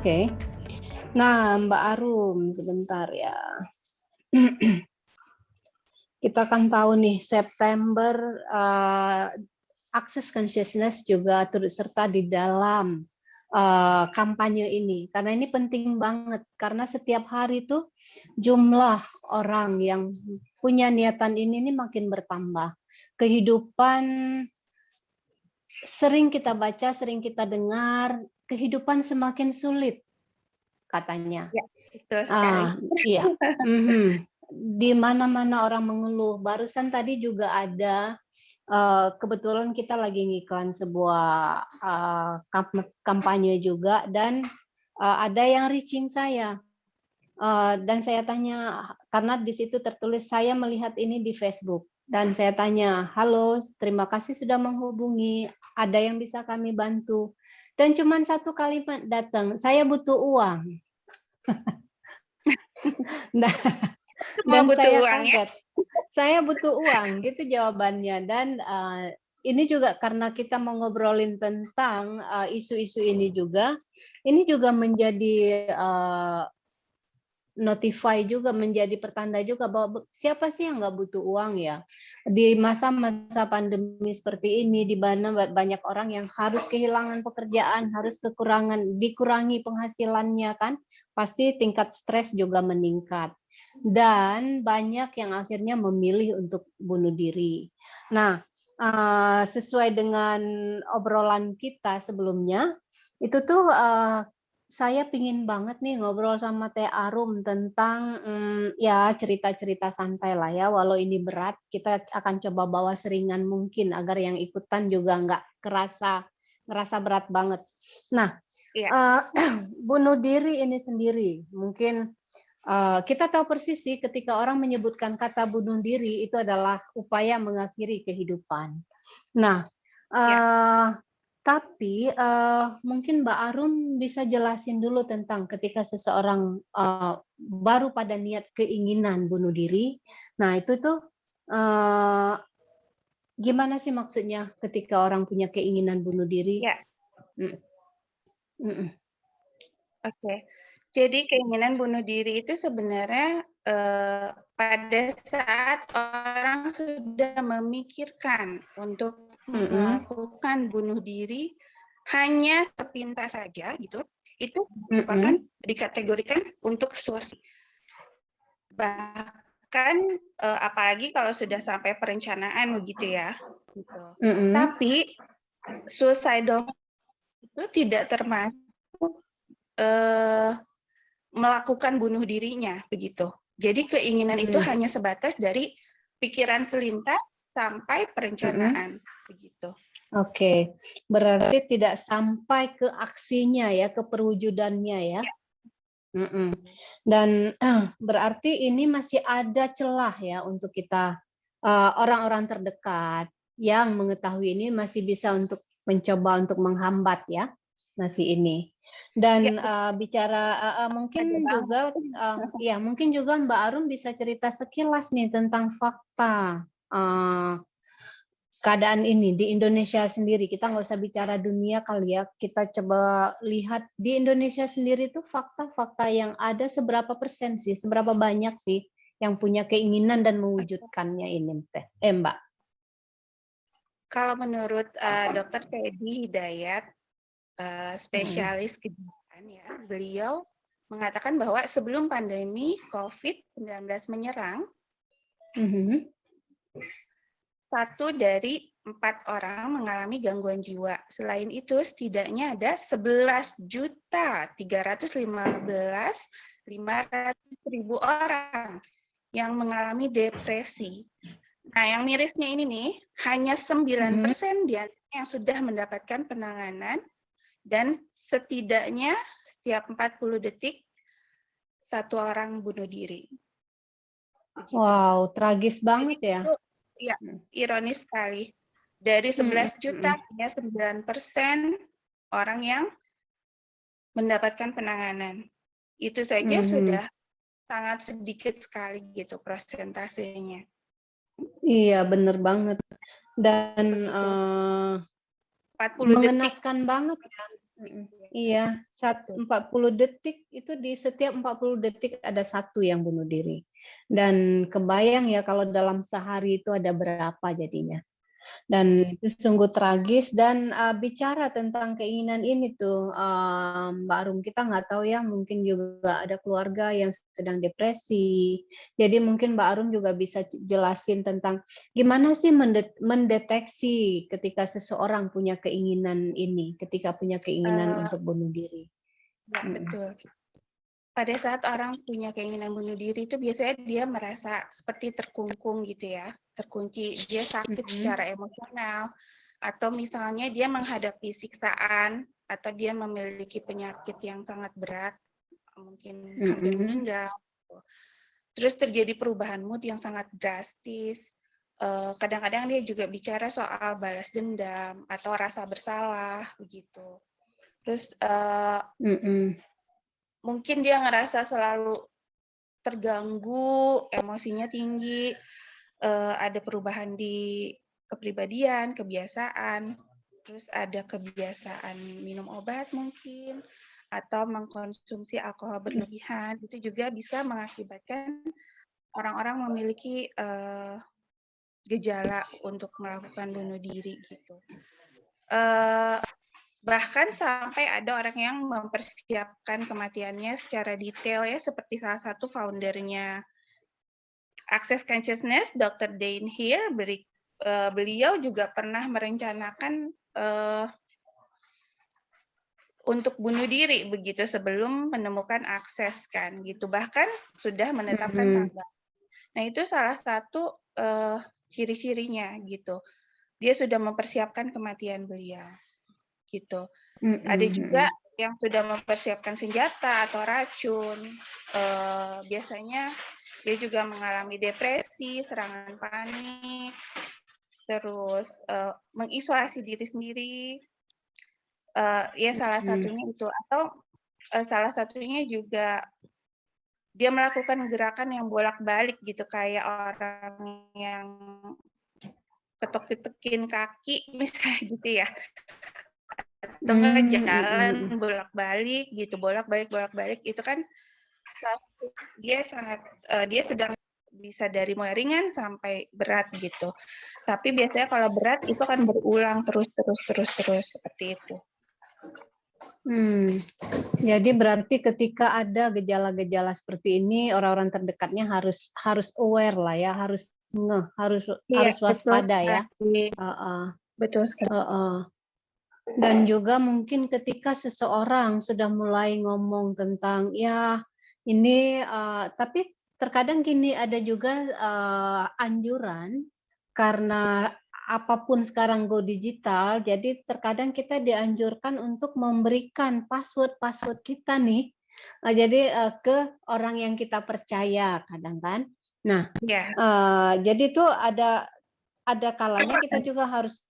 Oke. Nah, Mbak Arum, sebentar ya. Kita kan tahu nih, September Access Consciousness juga turut serta di dalam kampanye ini. Karena ini penting banget, karena setiap hari tuh jumlah orang yang punya niatan ini makin bertambah. Kehidupan sering kita baca, sering kita dengar, kehidupan semakin sulit katanya. Ya, betul sekali. Iya. Di mana-mana orang mengeluh. Barusan tadi juga ada, kebetulan kita lagi ngiklan sebuah kampanye juga, dan ada yang reaching saya. Dan saya tanya, karena di situ tertulis saya melihat ini di Facebook. Dan saya tanya, halo, terima kasih sudah menghubungi, ada yang bisa kami bantu. Dan cuma satu kalimat datang, saya butuh uang. Nah, dan saya kaget. Saya butuh uang, gitu jawabannya. Dan ini juga karena kita mau ngobrolin tentang isu-isu ini juga menjadi notify juga, menjadi pertanda juga bahwa siapa sih yang nggak butuh uang ya di masa-masa pandemi seperti ini, di mana banyak orang yang harus kehilangan pekerjaan, harus dikurangi penghasilannya kan, pasti tingkat stres juga meningkat dan banyak yang akhirnya memilih untuk bunuh diri. Nah, sesuai dengan obrolan kita sebelumnya itu tuh saya pingin banget nih ngobrol sama Teh Arum tentang ya cerita-cerita santai lah ya, walau ini berat, kita akan coba bawa seringan mungkin agar yang ikutan juga nggak ngerasa berat banget. Nah, bunuh diri ini sendiri, mungkin kita tahu persis sih ketika orang menyebutkan kata bunuh diri itu adalah upaya mengakhiri kehidupan. Nah, tapi mungkin Mbak Arum bisa jelasin dulu tentang ketika seseorang baru pada niat keinginan bunuh diri. Nah, itu tuh gimana sih maksudnya ketika orang punya keinginan bunuh diri? Ya. Oke. Jadi keinginan bunuh diri itu sebenarnya pada saat orang sudah memikirkan untuk melakukan bunuh diri hanya sepintas saja gitu, itu merupakan dikategorikan untuk suicide. Bahkan apalagi kalau sudah sampai perencanaan begitu ya. Gitu. Tapi suicidal itu tidak termasuk melakukan bunuh dirinya begitu. Jadi keinginan itu hanya sebatas dari pikiran selintas sampai perencanaan begitu. Oke, berarti tidak sampai ke aksinya ya, ke perwujudannya ya. Dan berarti ini masih ada celah ya untuk kita orang-orang terdekat yang mengetahui ini masih bisa untuk mencoba untuk menghambat ya, masih ini. Dan bicara mungkin juga ya mungkin juga Mbak Arum bisa cerita sekilas nih tentang fakta keadaan ini di Indonesia sendiri. Kita nggak usah bicara dunia kali ya, kita coba lihat di Indonesia sendiri itu fakta-fakta yang ada seberapa persen sih, seberapa banyak sih yang punya keinginan dan mewujudkannya ini, Mbak? Kalau menurut Dr. Teddy Hidayat, spesialis kejiwaan ya, beliau mengatakan bahwa sebelum pandemi COVID-19 menyerang, 1 dari 4 orang mengalami gangguan jiwa. Selain itu, setidaknya ada 11.315.500 orang yang mengalami depresi. Nah, yang mirisnya ini nih, hanya 9% yang sudah mendapatkan penanganan dan setidaknya setiap 40 detik 1 orang bunuh diri. Begitu. Wow, tragis banget ya. Iya, ironis sekali. Dari 11 juta, hanya 9% orang yang mendapatkan penanganan. Itu saja sudah sangat sedikit sekali gitu persentasenya. Iya, bener banget. Dan mengenaskan banget ya. Iya, 40 detik itu di setiap 40 detik ada satu yang bunuh diri. Dan kebayang ya kalau dalam sehari itu ada berapa jadinya. Dan itu sungguh tragis dan bicara tentang keinginan ini tuh Mbak Arum, kita nggak tahu ya, mungkin juga ada keluarga yang sedang depresi. Jadi mungkin Mbak Arum juga bisa jelasin tentang gimana sih mendeteksi ketika seseorang punya keinginan ini, ketika punya keinginan untuk bunuh diri. Ya, betul. Pada saat orang punya keinginan bunuh diri itu biasanya dia merasa seperti terkungkung gitu ya, terkunci, dia sakit secara emosional, atau misalnya dia menghadapi siksaan, atau dia memiliki penyakit yang sangat berat, mungkin hampir meninggal. Terus terjadi perubahan mood yang sangat drastis. Kadang-kadang dia juga bicara soal balas dendam atau rasa bersalah begitu. Terus mungkin dia ngerasa selalu terganggu, emosinya tinggi, ada perubahan di kepribadian, kebiasaan, terus ada kebiasaan minum obat mungkin, atau mengkonsumsi alkohol berlebihan, itu juga bisa mengakibatkan orang-orang memiliki gejala untuk melakukan bunuh diri gitu. Bahkan sampai ada orang yang mempersiapkan kematiannya secara detail ya, seperti salah satu foundernya Access Consciousness, Dr. Dain Heer, beliau juga pernah merencanakan untuk bunuh diri begitu sebelum menemukan akses kan gitu, bahkan sudah menetapkan tanggal. Nah itu salah satu ciri-cirinya gitu, dia sudah mempersiapkan kematian beliau gitu. Ada juga yang sudah mempersiapkan senjata atau racun. Biasanya dia juga mengalami depresi, serangan panik, terus mengisolasi diri sendiri. Ya salah satunya itu, atau salah satunya juga dia melakukan gerakan yang bolak-balik gitu, kayak orang yang ketok-ketokin kaki misalnya gitu ya, atau enggak jalan bolak-balik gitu, bolak-balik itu kan dia sangat dia sedang bisa dari mulai ringan sampai berat gitu. Tapi biasanya kalau berat itu kan berulang terus seperti itu. Jadi berarti ketika ada gejala-gejala seperti ini, orang-orang terdekatnya harus aware lah ya, harus waspada ya. Betul sekali. Dan juga mungkin ketika seseorang sudah mulai ngomong tentang ya ini, tapi terkadang gini, ada juga anjuran karena apapun sekarang go digital, jadi terkadang kita dianjurkan untuk memberikan password kita nih, jadi ke orang yang kita percaya kadang kan. Nah, jadi itu ada kalanya kita juga harus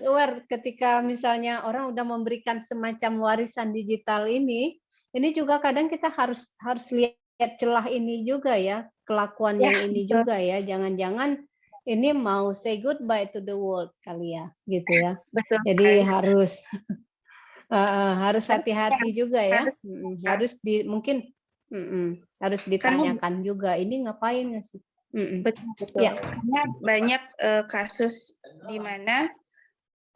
aware ketika misalnya orang udah memberikan semacam warisan digital ini juga kadang kita harus lihat celah ini juga ya, kelakuan yang ini juga ya, jangan-jangan ini mau say goodbye to the world kali ya, gitu ya. Betul. Jadi harus hati-hati juga ya, harus ditanyakan juga, ini ngapain sih? Betul. Ya. Karena banyak kasus di mana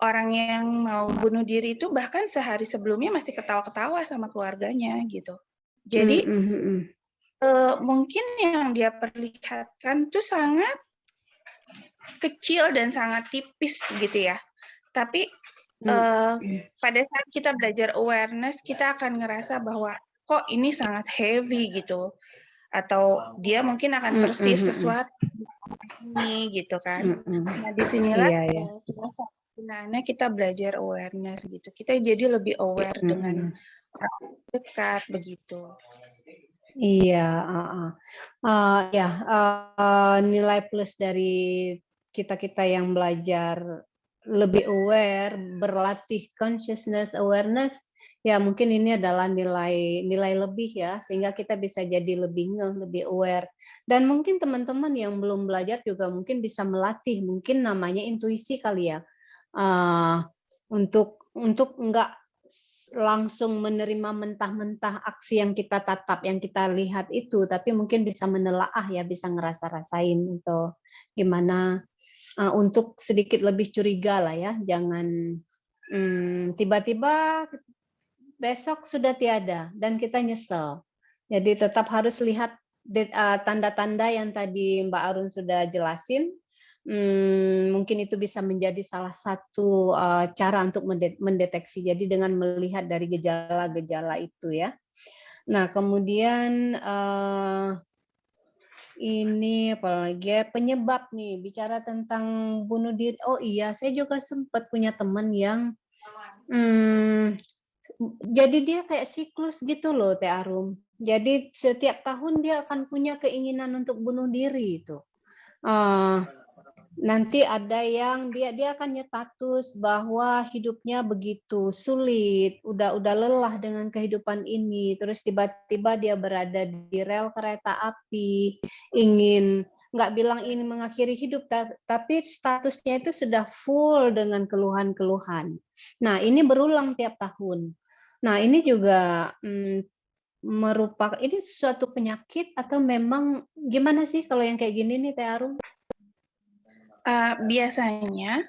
orang yang mau bunuh diri itu bahkan sehari sebelumnya masih ketawa-ketawa sama keluarganya gitu. Jadi mungkin yang dia perlihatkan tuh sangat kecil dan sangat tipis gitu ya. Tapi pada saat kita belajar awareness, kita akan ngerasa bahwa kok ini sangat heavy gitu. Atau dia mungkin akan perceive sesuatu ini gitu kan. Nah disinilah sebenarnya kita belajar awareness gitu. Kita jadi lebih aware dengan orang dekat begitu. Iya, nilai plus dari kita yang belajar lebih aware, berlatih consciousness, awareness, ya mungkin ini adalah nilai lebih ya, sehingga kita bisa jadi lebih lebih aware. Dan mungkin teman-teman yang belum belajar juga mungkin bisa melatih, mungkin namanya intuisi kali ya, untuk untuk enggak langsung menerima mentah-mentah aksi yang kita tatap, yang kita lihat itu, tapi mungkin bisa menelaah ya, bisa ngerasa-rasain itu gimana, untuk sedikit lebih curiga lah ya, jangan tiba-tiba besok sudah tiada dan kita nyesel. Jadi tetap harus lihat tanda-tanda yang tadi Mbak Arun sudah jelasin. Mungkin itu bisa menjadi salah satu cara untuk mendeteksi. Jadi dengan melihat dari gejala-gejala itu ya. Nah kemudian ini apalagi ya, penyebab nih, bicara tentang bunuh diri. Oh iya, saya juga sempat punya teman yang jadi dia kayak siklus gitu loh, Teh Arum. Jadi setiap tahun dia akan punya keinginan untuk bunuh diri itu. Nanti ada yang dia akan nyetatus bahwa hidupnya begitu sulit, udah lelah dengan kehidupan ini, terus tiba-tiba dia berada di rel kereta api, nggak bilang ingin mengakhiri hidup, tapi statusnya itu sudah full dengan keluhan-keluhan. Nah, ini berulang tiap tahun. Nah, ini juga merupakan ini suatu penyakit atau memang gimana sih kalau yang kayak gini nih, Teh Arum? Biasanya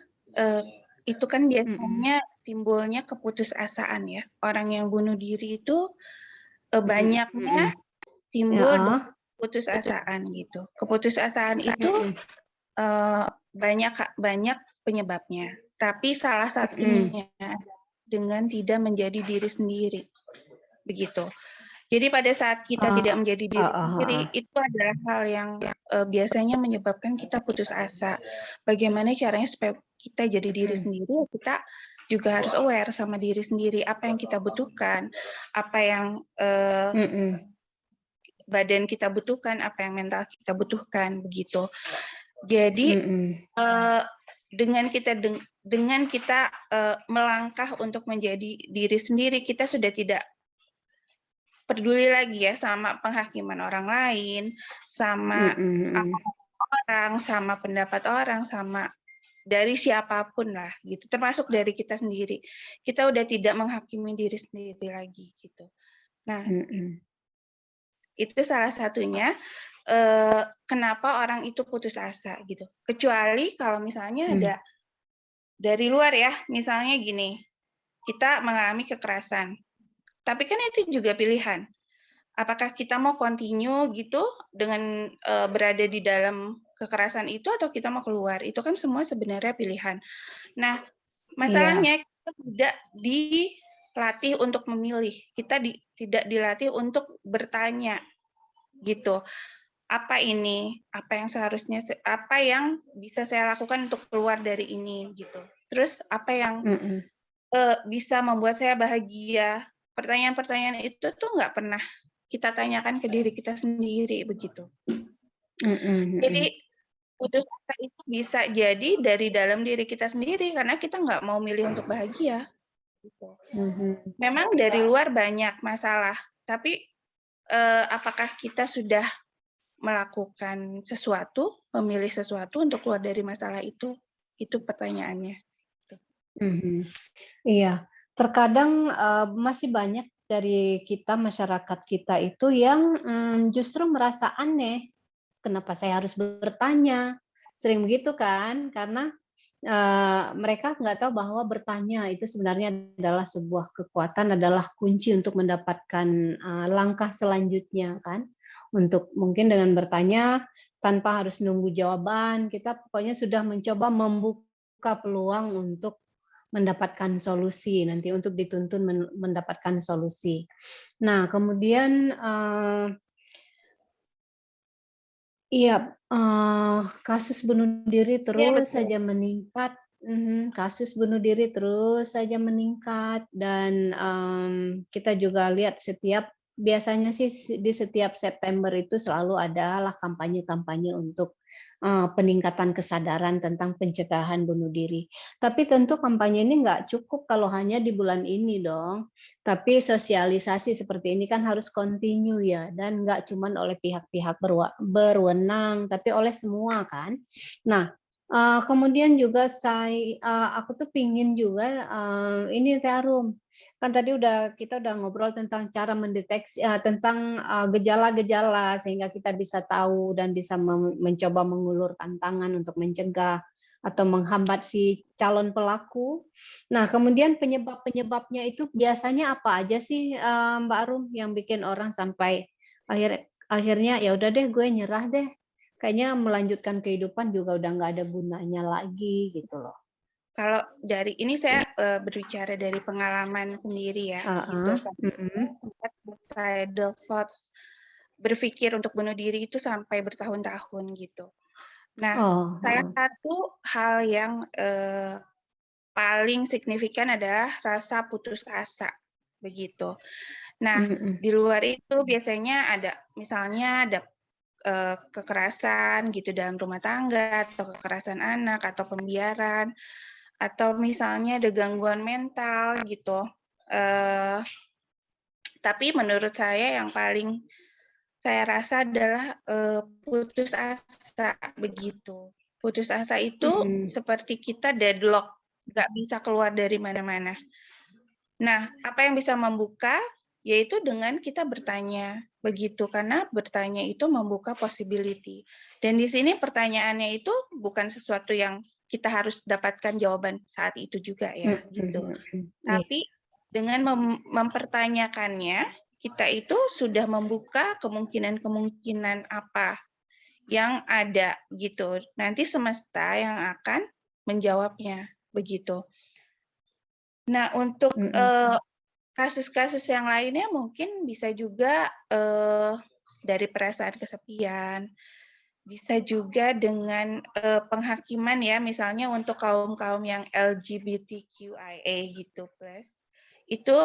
itu kan biasanya timbulnya keputusasaan ya. Orang yang bunuh diri itu banyaknya timbul dari keputusasaan gitu. Keputusasaan itu banyak penyebabnya. Tapi salah satunya dengan tidak menjadi diri sendiri. Begitu. Jadi pada saat kita tidak menjadi diri sendiri, itu adalah hal yang biasanya menyebabkan kita putus asa. Bagaimana caranya supaya kita jadi diri sendiri, kita juga harus aware sama diri sendiri, apa yang kita butuhkan, apa yang badan kita butuhkan, apa yang mental kita butuhkan, begitu. Jadi dengan kita melangkah untuk menjadi diri sendiri, kita sudah tidak peduli lagi ya sama penghakiman orang lain, sama orang, sama pendapat orang, sama dari siapapun lah gitu, termasuk dari kita sendiri. Kita udah tidak menghakimi diri sendiri lagi gitu. Nah, itu salah satunya kenapa orang itu putus asa gitu. Kecuali kalau misalnya ada dari luar ya, misalnya gini, kita mengalami kekerasan. Tapi kan itu juga pilihan. Apakah kita mau continue gitu dengan berada di dalam kekerasan itu atau kita mau keluar? Itu kan semua sebenarnya pilihan. Nah, masalahnya kita tidak dilatih untuk memilih. Kita tidak dilatih untuk bertanya gitu. Apa ini? Apa yang bisa saya lakukan untuk keluar dari ini gitu. Terus apa yang bisa membuat saya bahagia? Pertanyaan-pertanyaan itu tuh nggak pernah kita tanyakan ke diri kita sendiri begitu. Jadi putus asa itu bisa jadi dari dalam diri kita sendiri karena kita nggak mau milih untuk bahagia. Gitu. Memang dari luar banyak masalah, tapi apakah kita sudah melakukan sesuatu, memilih sesuatu untuk keluar dari masalah itu? Itu pertanyaannya. Iya, terkadang masih banyak dari kita, masyarakat kita itu yang justru merasa aneh, kenapa saya harus bertanya? Sering begitu kan, karena mereka nggak tahu bahwa bertanya itu sebenarnya adalah sebuah kekuatan, adalah kunci untuk mendapatkan langkah selanjutnya kan. Untuk mungkin dengan bertanya tanpa harus nunggu jawaban, kita pokoknya sudah mencoba membuka peluang untuk mendapatkan solusi, nanti untuk dituntun mendapatkan solusi. Nah, kemudian kasus bunuh diri terus saja meningkat, kasus bunuh diri terus saja meningkat, dan kita juga lihat biasanya sih di setiap September itu selalu adalah kampanye-kampanye untuk peningkatan kesadaran tentang pencegahan bunuh diri. Tapi tentu kampanye ini nggak cukup kalau hanya di bulan ini dong. Tapi sosialisasi seperti ini kan harus kontinu ya, dan nggak cuma oleh pihak-pihak berwenang, tapi oleh semua kan. Nah, Kemudian juga aku tuh pingin juga, ini Teh Arum, kan tadi kita udah ngobrol tentang cara mendeteksi tentang, gejala-gejala sehingga kita bisa tahu dan bisa mencoba mengulurkan tangan untuk mencegah atau menghambat si calon pelaku. Nah, kemudian penyebab-penyebabnya itu biasanya apa aja sih, Mbak Arum, yang bikin orang sampai akhirnya, "Ya udah deh, gue nyerah deh." Kayaknya melanjutkan kehidupan juga udah nggak ada gunanya lagi gitu loh. Kalau dari ini saya berbicara dari pengalaman sendiri ya, gitu. Mhm. Sempat suicidal thoughts, berpikir untuk bunuh diri itu sampai bertahun-tahun gitu. Nah, Oh, salah satu hal yang paling signifikan adalah rasa putus asa, begitu. Nah, mhm. di luar itu biasanya ada, misalnya ada kekerasan gitu dalam rumah tangga, atau kekerasan anak, atau pembiaran, atau misalnya ada gangguan mental gitu. Tapi menurut saya yang paling saya rasa adalah putus asa begitu. Putus asa itu seperti kita deadlock, nggak bisa keluar dari mana-mana. Nah, apa yang bisa membuka? Yaitu dengan kita bertanya begitu, karena bertanya itu membuka possibility. Dan di sini pertanyaannya itu bukan sesuatu yang kita harus dapatkan jawaban saat itu juga ya, gitu. Iya. Tapi dengan mempertanyakannya, kita itu sudah membuka kemungkinan-kemungkinan apa yang ada gitu. Nanti semesta yang akan menjawabnya begitu. Nah, untuk kasus-kasus yang lainnya mungkin bisa juga dari perasaan kesepian, bisa juga dengan penghakiman ya, misalnya untuk kaum-kaum yang LGBTQIA gitu plus, itu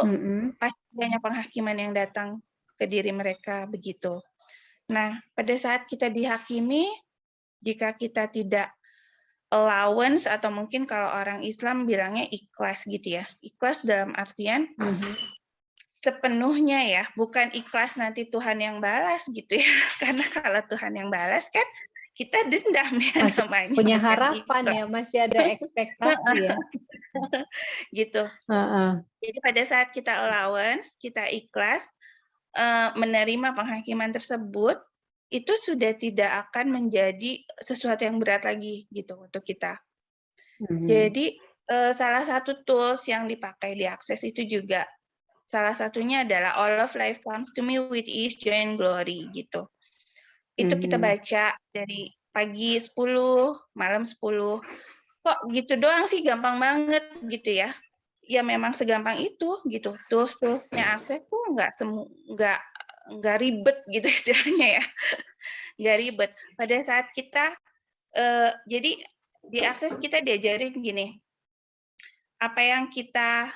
pasti banyak penghakiman yang datang ke diri mereka begitu. Nah, pada saat kita dihakimi, jika kita tidak allowance atau mungkin kalau orang Islam bilangnya ikhlas gitu ya. Ikhlas dalam artian sepenuhnya ya, bukan ikhlas nanti Tuhan yang balas gitu ya. Karena kalau Tuhan yang balas kan kita dendam ya Masih namanya. punya bukan harapan ikhlas. ya, masih ada ekspektasi ya. Gitu. Heeh. Jadi pada saat kita allowance, kita ikhlas menerima penghakiman tersebut, itu sudah tidak akan menjadi sesuatu yang berat lagi gitu untuk kita. Jadi salah satu tools yang dipakai di Access itu juga salah satunya adalah all of life comes to me with ease, joy, and glory gitu. Itu kita baca dari pagi 10, malam 10. Kok gitu doang sih, gampang banget gitu ya. Ya memang segampang itu gitu. Tools-toolsnya Access tuh nggak ribet gitu istilahnya ya. Nggak ribet. Pada saat kita jadi di Access kita diajarin gini, apa yang kita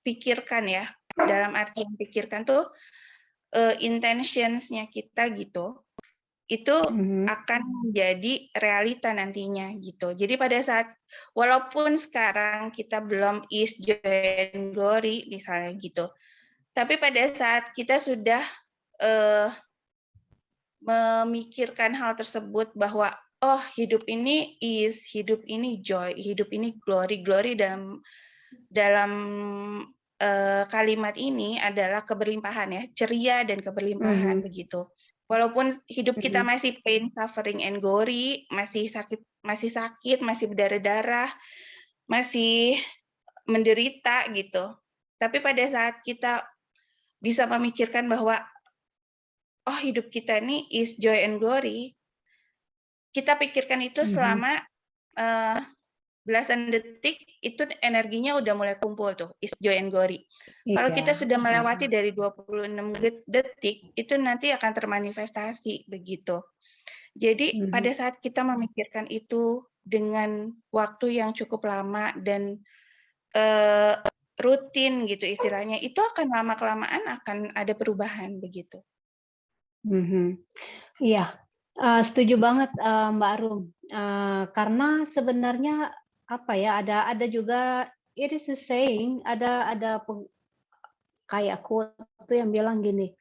pikirkan ya, dalam artian pikirkan tuh intentions-nya kita gitu, itu akan menjadi realita nantinya gitu. Jadi pada saat walaupun sekarang kita belum is joy and glory misalnya gitu, tapi pada saat kita sudah memikirkan hal tersebut bahwa oh hidup ini is, hidup ini joy, hidup ini glory. Glory dalam kalimat ini adalah keberlimpahan ya, ceria dan keberlimpahan begitu. Walaupun hidup kita masih pain, suffering, and glory, masih sakit, masih berdarah-darah, masih menderita gitu. Tapi pada saat kita bisa memikirkan bahwa oh hidup kita ini is joy and glory, kita pikirkan itu selama belasan detik, itu energinya udah mulai kumpul tuh, is joy and glory. Kalau kita sudah melewati dari 26 detik, itu nanti akan termanifestasi begitu. Jadi pada saat kita memikirkan itu dengan waktu yang cukup lama dan rutin gitu istilahnya, itu akan lama-kelamaan akan ada perubahan begitu. Iya, setuju banget, Mbak Arum. Karena sebenarnya apa ya, ada juga it is a saying, ada kayak quote tuh yang bilang gini,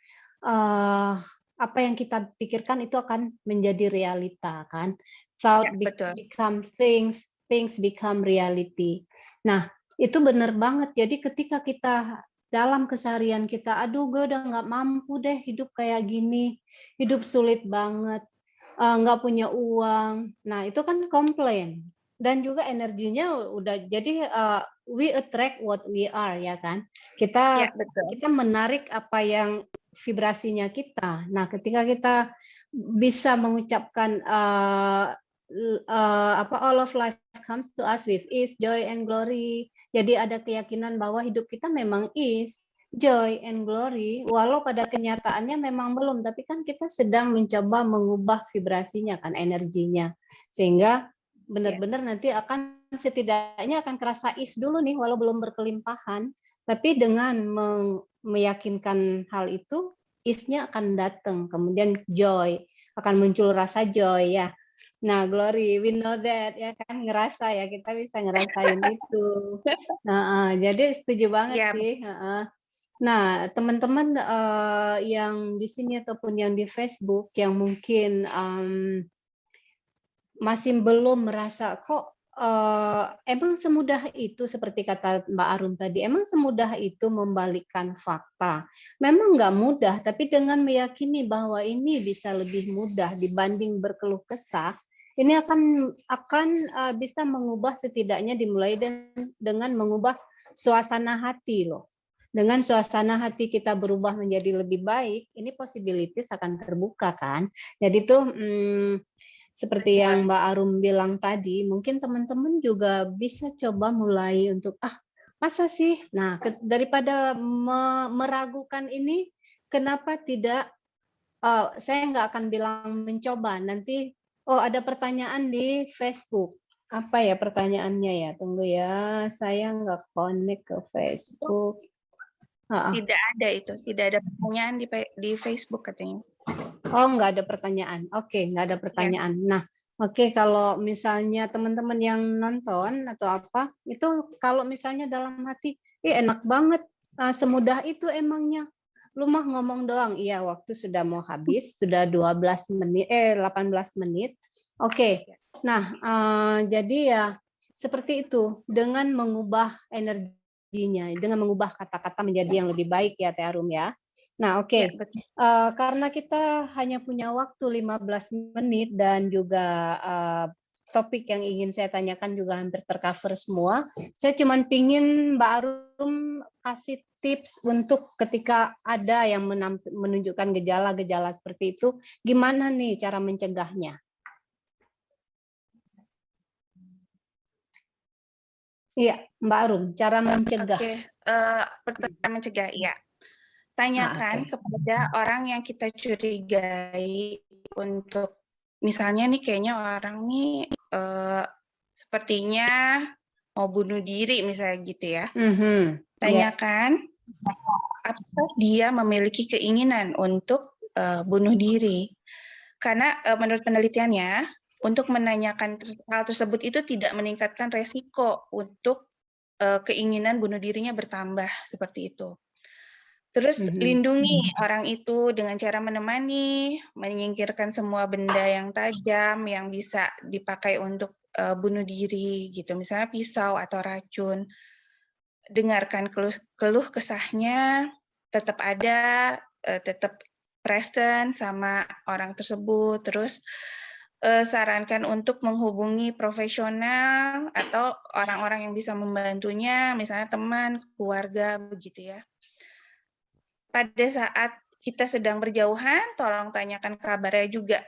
apa yang kita pikirkan itu akan menjadi realita kan. Ya, Thought betul. become things, things become reality. Nah, itu benar banget. Jadi ketika kita dalam keseharian kita, aduh gue udah nggak mampu deh hidup kayak gini, hidup sulit banget, nggak punya uang. Nah, itu kan komplain. Dan juga energinya udah jadi we attract what we are ya kan. Ya, Kita betul. kita menarik apa yang vibrasinya kita. Nah, ketika kita bisa mengucapkan all of life comes to us with ease, joy and glory. Jadi ada keyakinan bahwa hidup kita memang is joy and glory, walau pada kenyataannya memang belum, tapi kan kita sedang mencoba mengubah vibrasinya kan, energinya, sehingga benar-benar nanti akan setidaknya akan kerasa is dulu nih, walau belum berkelimpahan, tapi dengan meyakinkan hal itu, is-nya akan datang, kemudian joy, akan muncul rasa joy ya. Nah, glory, we know that ya kan, ngerasa ya, kita bisa ngerasain itu. Jadi setuju banget Ya, sih. Nah, teman-teman yang di sini ataupun yang di Facebook yang mungkin masih belum merasa kok emang semudah itu seperti kata Mbak Arum tadi, emang semudah itu membalikkan fakta. Memang nggak mudah, tapi dengan meyakini bahwa ini bisa lebih mudah dibanding berkeluh kesah, ini akan bisa mengubah setidaknya dimulai dengan mengubah suasana hati loh. Dengan suasana hati kita berubah menjadi lebih baik, ini possibilities akan terbuka kan. Jadi tuh seperti yang Mbak Arum bilang tadi, mungkin teman-teman juga bisa coba mulai untuk masa sih? Nah, daripada meragukan ini, kenapa tidak? Saya nggak akan bilang mencoba. Nanti, ada pertanyaan di Facebook. Apa ya pertanyaannya ya? Tunggu ya, saya nggak connect ke Facebook. tidak ada itu, tidak ada pertanyaan di Facebook katanya. Oh, nggak ada pertanyaan. Oke, nggak ada pertanyaan. Nah, oke, kalau misalnya teman-teman yang nonton atau apa, itu kalau misalnya dalam hati, enak banget, semudah itu emangnya. Lu mah ngomong doang. Iya, waktu sudah mau habis, sudah 18 menit. Oke. Nah, jadi ya seperti itu, dengan mengubah energinya, dengan mengubah kata-kata menjadi yang lebih baik ya, Teh Arum ya. Nah, oke. Ya, betul. Karena kita hanya punya waktu 15 menit dan juga topik yang ingin saya tanyakan juga hampir tercover semua. Saya cuma pingin Mbak Arum kasih tips untuk ketika ada yang menunjukkan gejala-gejala seperti itu, gimana nih cara mencegahnya? Iya, Mbak Arum, cara mencegah. Oke, pertama mencegah, ya. Tanyakan kepada orang yang kita curigai untuk, misalnya nih kayaknya orang nih sepertinya mau bunuh diri misalnya gitu ya. Tanyakan apakah dia memiliki keinginan untuk bunuh diri. Karena menurut penelitiannya, untuk menanyakan hal tersebut itu tidak meningkatkan resiko untuk keinginan bunuh dirinya bertambah seperti itu. Terus lindungi orang itu dengan cara menemani, menyingkirkan semua benda yang tajam yang bisa dipakai untuk bunuh diri gitu, misalnya pisau atau racun. Dengarkan keluh kesahnya, tetap ada, tetap present sama orang tersebut, terus sarankan untuk menghubungi profesional atau orang-orang yang bisa membantunya, misalnya teman, keluarga, begitu ya. Pada saat kita sedang berjauhan, tolong tanyakan kabarnya juga,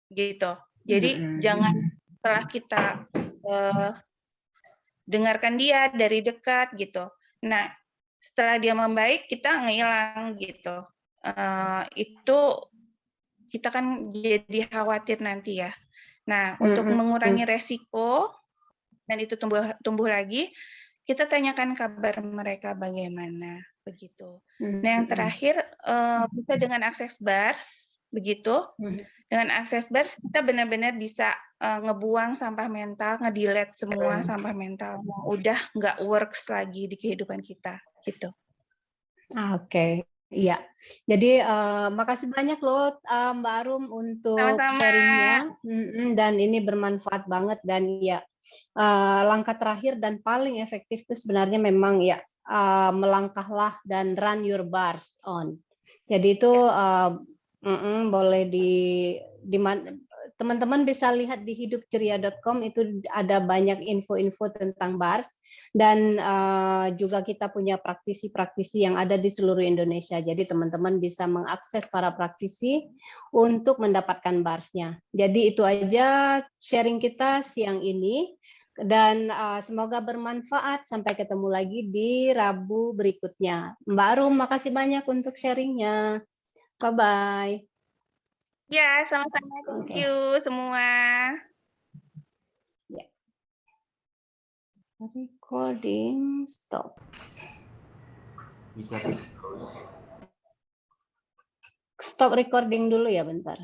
gitu. Jadi jangan setelah kita dengarkan dia dari dekat, gitu. Nah, setelah dia membaik, kita ngilang, gitu. Itu kita kan jadi khawatir nanti ya. Nah, untuk mengurangi resiko dan itu tumbuh lagi, kita tanyakan kabar mereka bagaimana, begitu. Nah, yang terakhir bisa dengan access bars, begitu. Dengan access bars kita benar-benar bisa ngebuang sampah mental, ngedelete semua sampah mental yang udah nggak works lagi di kehidupan kita, gitu. Oke. Iya, jadi makasih banyak loh Mbak Arum untuk Sama-sama. sharingnya, dan ini bermanfaat banget dan ya langkah terakhir dan paling efektif itu sebenarnya memang ya melangkahlah dan run your bars on. Jadi itu boleh teman-teman bisa lihat di hidupceria.com itu ada banyak info-info tentang bars dan juga kita punya praktisi-praktisi yang ada di seluruh Indonesia. Jadi teman-teman bisa mengakses para praktisi untuk mendapatkan barsnya. Jadi itu aja sharing kita siang ini dan semoga bermanfaat. Sampai ketemu lagi di Rabu berikutnya. Mbak Arum, makasih banyak untuk sharingnya. Bye-bye. Ya, sama-sama. Thank you semua. Ya. Recording stop. Bisa Stop recording dulu ya bentar.